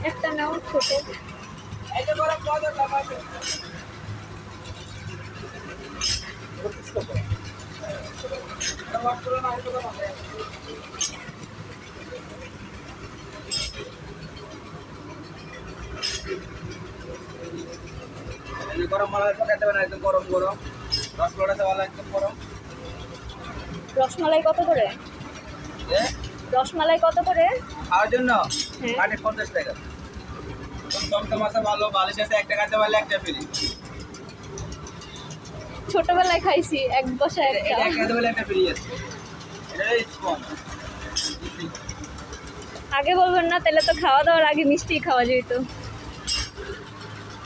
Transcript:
একটা নাও ছোট। গরম মালা খেতে হবে না, একদম গরম গরম রসগোল্লাটা ভালো একদম গরম। রসমালাই কত করে? রসমালাই কত করে খাওয়ার জন্য হ্যাঁ। 50 টাকা। টমটম মাছা ভালো, বালিশ আছে, একটা কাটতে পারলে একটা ফ্রি। ছোটবেলায় খাইছি এক বছর এটা একটা। একটা কাটতে পারলে একটা ফ্রি আছে। এটা স্পন। আগে বলবেন না, তাহলে তো খাওয়া দাওয়ার আগে মিষ্টি খাওয়া যেত।